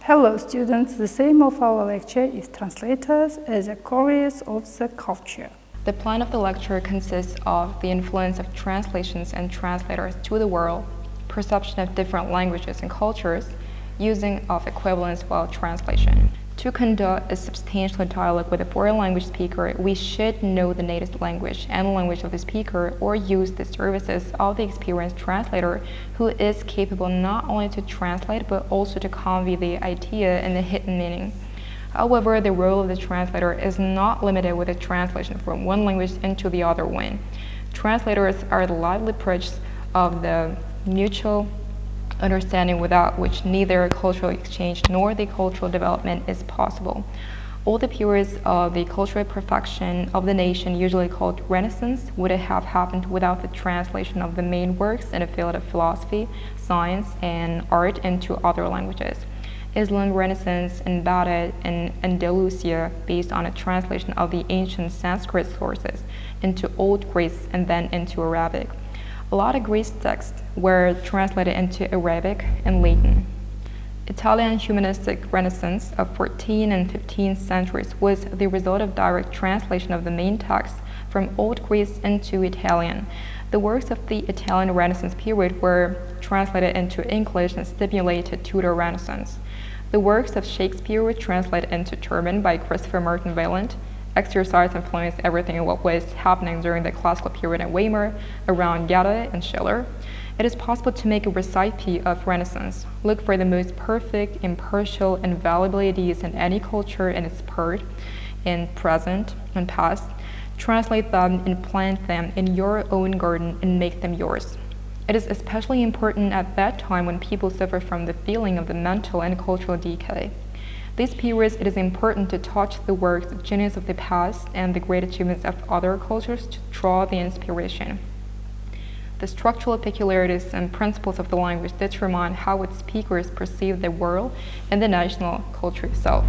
Hello students, the theme of our lecture is translators as the couriers of the culture. The plan of the lecture consists of the influence of translations and translators to the world, perception of different languages and cultures, using of equivalence while translation. To conduct a substantial dialogue with a foreign language speaker, we should know the native language and language of the speaker or use the services of the experienced translator who is capable not only to translate but also to convey the idea and the hidden meaning. However, the role of the translator is not limited with a translation from one language into the other one. Translators are the lively bridges of the mutual understanding without which neither cultural exchange nor the cultural development is possible. All the periods of the cultural perfection of the nation, usually called Renaissance, would have happened without the translation of the main works in the field of philosophy, science, and art into other languages. Islamic Renaissance embedded in Andalusia based on a translation of the ancient Sanskrit sources into Old Greece and then into Arabic. A lot of Greek texts were translated into Arabic and Latin. Italian humanistic Renaissance of 14th and 15th centuries was the result of direct translation of the main text from Old Greece into Italian. The works of the Italian Renaissance period were translated into English and stimulated Tudor Renaissance. The works of Shakespeare were translated into German by Christopher Martin Wieland. Exercise influenced everything in what was happening during the classical period in Weimar, around Goethe and Schiller. It is possible to make a recipe of Renaissance, look for the most perfect, impartial, and valuable ideas in any culture in its part, in present and past, translate them and plant them in your own garden and make them yours. It is especially important at that time when people suffer from the feeling of the mental and cultural decay. These periods, it is important to touch the works of genius of the past and the great achievements of other cultures to draw the inspiration. The structural peculiarities and principles of the language determine how its speakers perceive the world and the national culture itself.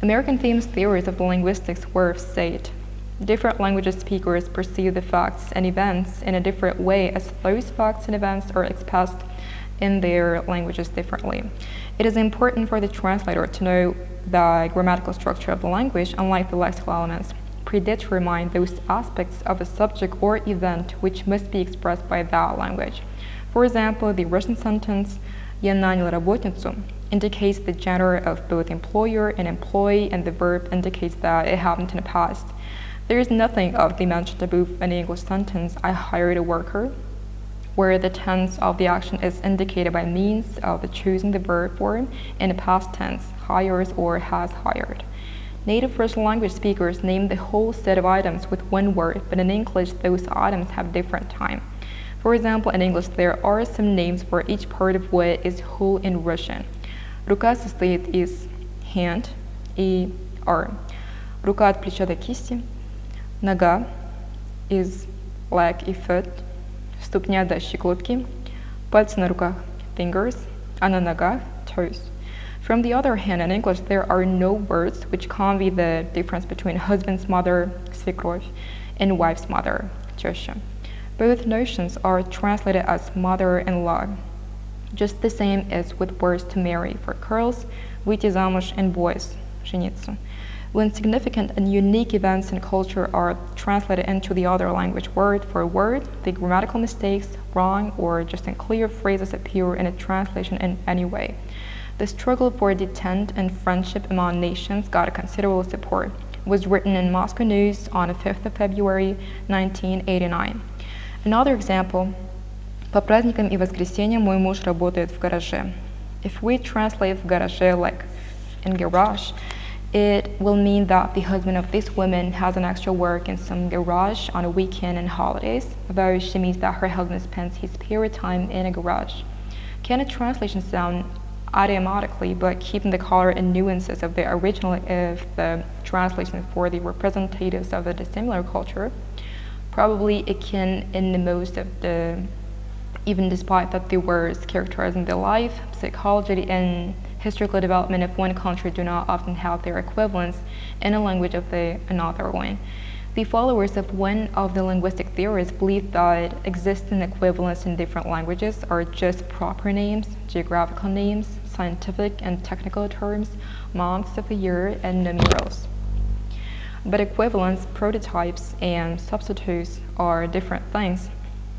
American famous theories of linguistics were state. Different language speakers perceive the facts and events in a different way as those facts and events are expressed in their languages differently. It is important for the translator to know the grammatical structure of the language, unlike the lexical elements, predetermine those aspects of a subject or event which must be expressed by that language. For example, the Russian sentence «Я нанял работницу» indicates the gender of both employer and employee, and the verb indicates that it happened in the past. There is nothing of the mentioned above in the English sentence «I hired a worker», where the tense of the action is indicated by means of choosing the verb form in the past tense, hires or has hired. Native Russian language speakers name the whole set of items with one word, but in English those items have different time. For example, in English there are some names for each part of what is whole in Russian. Рука состоит из hand и arm. Рука от плеча до кисти. Нога is leg и foot. Ступня до щиколотки, пальцы на руках, fingers, а на ногах, toes. From the other hand, in English, there are no words which convey the difference between husband's mother, свекровь, and wife's mother, теща. Both notions are translated as mother-in-law, just the same as with words to marry for girls, выйти замуж, and boys, жениться. When significant and unique events in culture are translated into the other language word for word, the grammatical mistakes, wrong, or just unclear phrases appear in a translation in any way. The struggle for detente and friendship among nations got considerable support. It was written in Moscow News on the 5th of February, 1989. Another example, по праздникам и воскресеньям мой муж работает в гараже. If we translate в гараже like in garage, it will mean that the husband of this woman has an extra work in some garage on a weekend and holidays, though she means that her husband spends his spare time in a garage. Can a translation sound idiomatically, but keeping the color and nuances of the original if the translation for the representatives of a dissimilar culture? Probably it can in the most of the, even despite that the words characterizing the life, psychology, and historical development of one country do not often have their equivalents in a language of another one. The followers of one of the linguistic theories believe that existing equivalents in different languages are just proper names, geographical names, scientific and technical terms, months of the year, and numerals. But equivalents, prototypes, and substitutes are different things.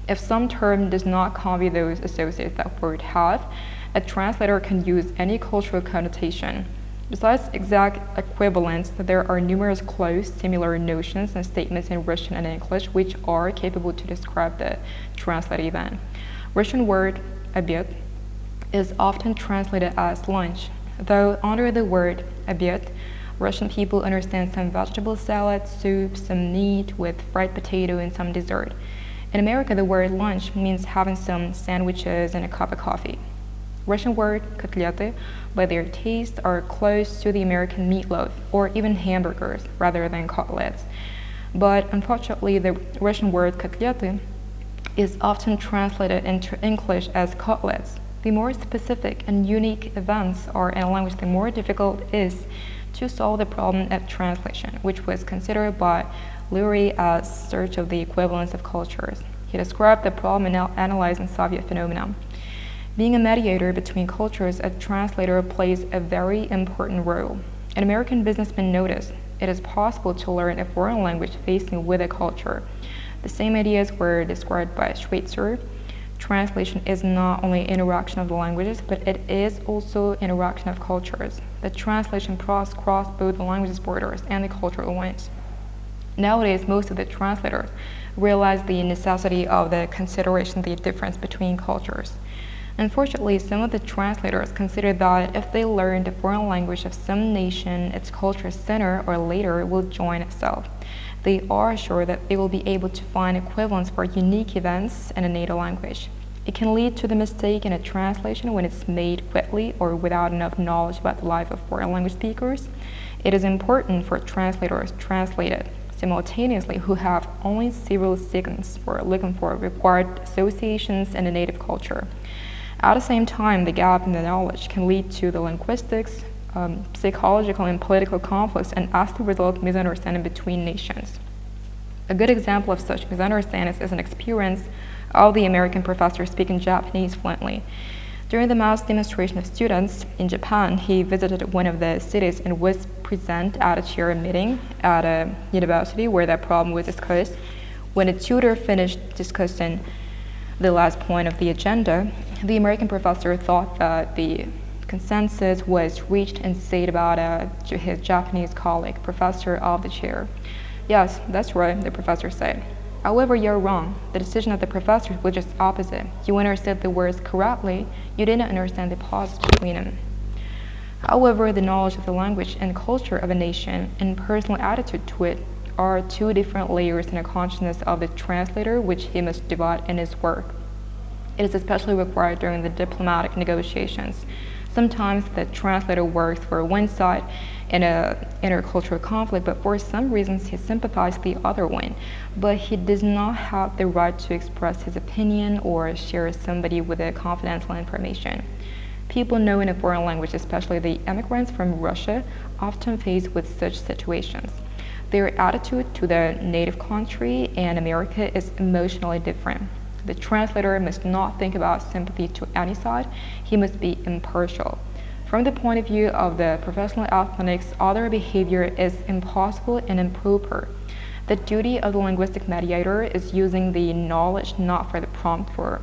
If some term does not convey those associated that word have, a translator can use any cultural connotation. Besides exact equivalents, there are numerous close, similar notions and statements in Russian and English which are capable to describe the translated event. Russian word обед is often translated as lunch, though under the word обед, Russian people understand some vegetable salad, soup, some meat with fried potato, and some dessert. In America, the word lunch means having some sandwiches and a cup of coffee. Russian word котлеты, by their taste, are close to the American meatloaf or even hamburgers rather than cutlets. But unfortunately, the Russian word котлеты is often translated into English as cutlets. The more specific and unique events are in a language, the more difficult it is to solve the problem of translation, which was considered by Lurie as search of the equivalence of cultures. He described the problem in analyzing Soviet phenomena. Being a mediator between cultures, a translator plays a very important role. An American businessman noticed it is possible to learn a foreign language facing with a culture. The same ideas were described by Schweitzer. Translation is not only interaction of the languages, but it is also interaction of cultures. The translation process crosses both the languages borders and the cultural ones. Nowadays, most of the translators realize the necessity of the consideration of the difference between cultures. Unfortunately, some of the translators consider that if they learn the foreign language of some nation, its culture sooner or later will join itself. They are sure that they will be able to find equivalents for unique events in a native language. It can lead to the mistake in a translation when it's made quickly or without enough knowledge about the life of foreign language speakers. It is important for translators translated simultaneously who have only several seconds for looking for required associations in a native culture. At the same time, the gap in the knowledge can lead to the linguistics, psychological and political conflicts, and as the result, misunderstanding between nations. A good example of such misunderstandings is an experience of the American professor speaking Japanese fluently. During the mass demonstration of students in Japan, he visited one of the cities and was present at a chair meeting at a university where that problem was discussed. When the tutor finished discussing the last point of the agenda, the American professor thought that the consensus was reached and said about to his Japanese colleague, professor of the chair. Yes, that's right, the professor said. However, you're wrong. The decision of the professor was just opposite. You understood the words correctly, you didn't understand the pause between them. However, the knowledge of the language and culture of a nation and personal attitude to it are two different layers in the consciousness of the translator which he must divide in his work. It is especially required during the diplomatic negotiations. Sometimes the translator works for one side in an intercultural conflict, but for some reasons he sympathizes the other one. But he does not have the right to express his opinion or share somebody with a confidential information. People knowing a foreign language, especially the immigrants from Russia, often face with such situations. Their attitude to the native country and America is emotionally different. The translator must not think about sympathy to any side. He must be impartial. From the point of view of the professional athletics, other behavior is impossible and improper. The duty of the linguistic mediator is using the knowledge not for the prompt for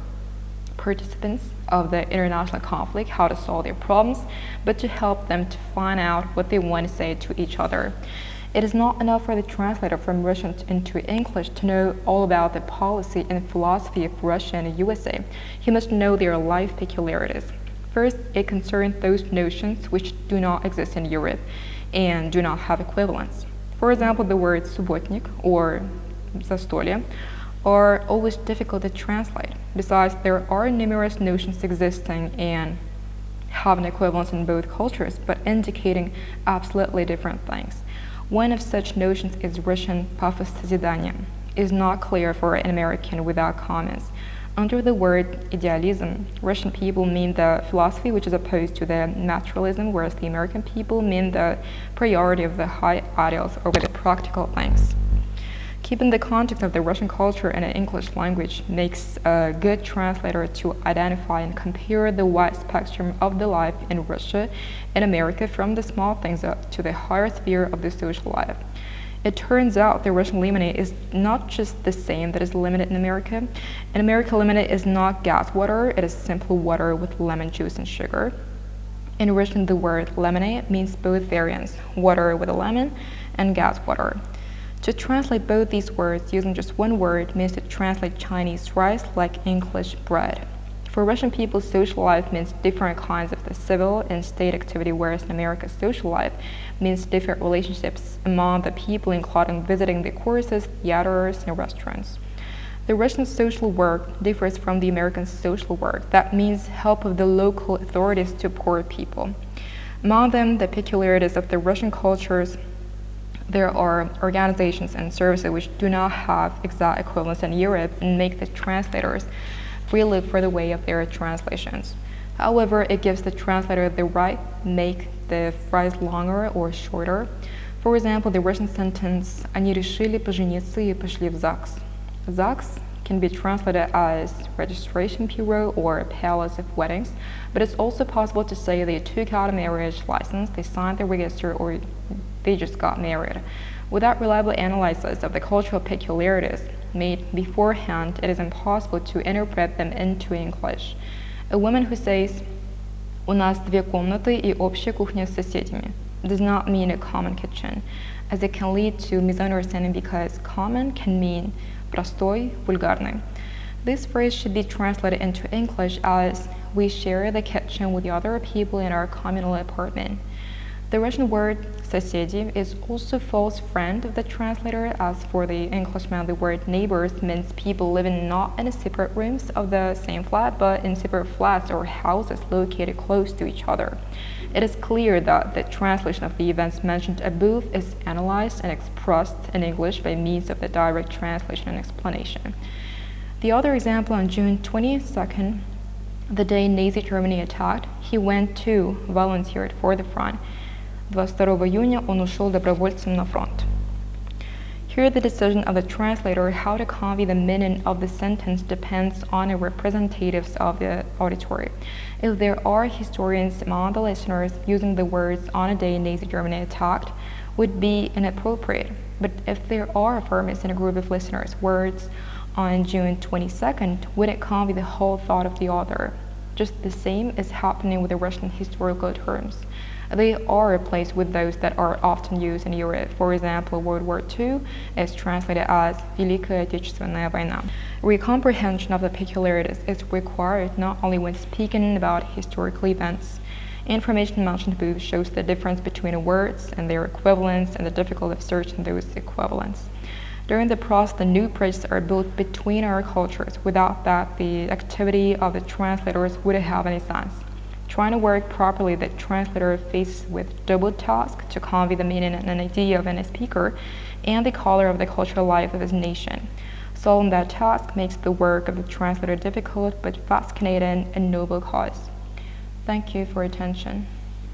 participants of the international conflict how to solve their problems, but to help them to find out what they want to say to each other. It is not enough for the translator from Russian into English to know all about the policy and philosophy of Russia and the USA. He must know their life peculiarities. First, it concerns those notions which do not exist in Europe and do not have equivalents. For example, the words subotnik or zastolye are always difficult to translate. Besides, there are numerous notions existing and having equivalents in both cultures, but indicating absolutely different things. One of such notions is Russian pafos sozidания. It is not clear for an American without comments. Under the word idealism, Russian people mean the philosophy which is opposed to the naturalism, whereas the American people mean the priority of the high ideals over the practical things. Keeping the context of the Russian culture and the English language makes a good translator to identify and compare the wide spectrum of the life in Russia and America, from the small things up to the higher sphere of the social life. It turns out the Russian lemonade is not just the same that is lemonade in America. In America, lemonade is not gas water, it is simple water with lemon juice and sugar. In Russian, the word lemonade means both variants, water with a lemon and gas water. To translate both these words using just one word means to translate Chinese rice like English bread. For Russian people, social life means different kinds of the civil and state activity, whereas in America, social life means different relationships among the people, including visiting the courses, theaters, and restaurants. The Russian social work differs from the American social work. That means help of the local authorities to poor people. Among them, the peculiarities of the Russian cultures, there are organizations and services which do not have exact equivalents in Europe and make the translators free look for the way of their translations. However, it gives the translator the right to make the phrase longer or shorter. For example, the Russian sentence «Они решили пожениться и пошли в ЗАГС». ЗАГС can be translated as registration bureau or palace of weddings, but it's also possible to say they took out a marriage license, they signed the register, or they just got married. Without reliable analysis of the cultural peculiarities made beforehand, it is impossible to interpret them into English. A woman who says, «У нас 2 комнаты и общая кухня с соседями» does not mean a common kitchen, as it can lead to misunderstanding because common can mean простой, вульгарный. This phrase should be translated into English as we share the kitchen with the other people in our communal apartment. The Russian word соседи is also false friend of the translator, as for the Englishman the word neighbors means people living not in separate rooms of the same flat but in separate flats or houses located close to each other. It is clear that the translation of the events mentioned above is analyzed and expressed in English by means of the direct translation and explanation. The other example, on June 22nd, the day Nazi Germany attacked, he went to volunteered for the front. 22 июня он ушел добровольцем на фронт. Here, the decision of the translator how to convey the meaning of the sentence depends on the representatives of the auditory. If there are historians among the listeners, using the words on a day Nazi Germany attacked would be inappropriate. But if there are affirmers in a group of listeners, words on June 22nd wouldn't convey the whole thought of the author. Just the same is happening with the Russian historical terms. They are replaced with those that are often used in Europe. For example, World War II is translated as Великая Отечественная война. Recomprehension of the peculiarities is required not only when speaking about historical events. Information mentioned above shows the difference between words and their equivalents and the difficulty of searching those equivalents. During the process, the new bridges are built between our cultures. Without that, the activity of the translators wouldn't have any sense. Trying to work properly, the translator faces with double task to convey the meaning and an idea of any speaker and the color of the cultural life of his nation. Solving that task makes the work of the translator difficult but fascinating and noble cause. Thank you for your attention.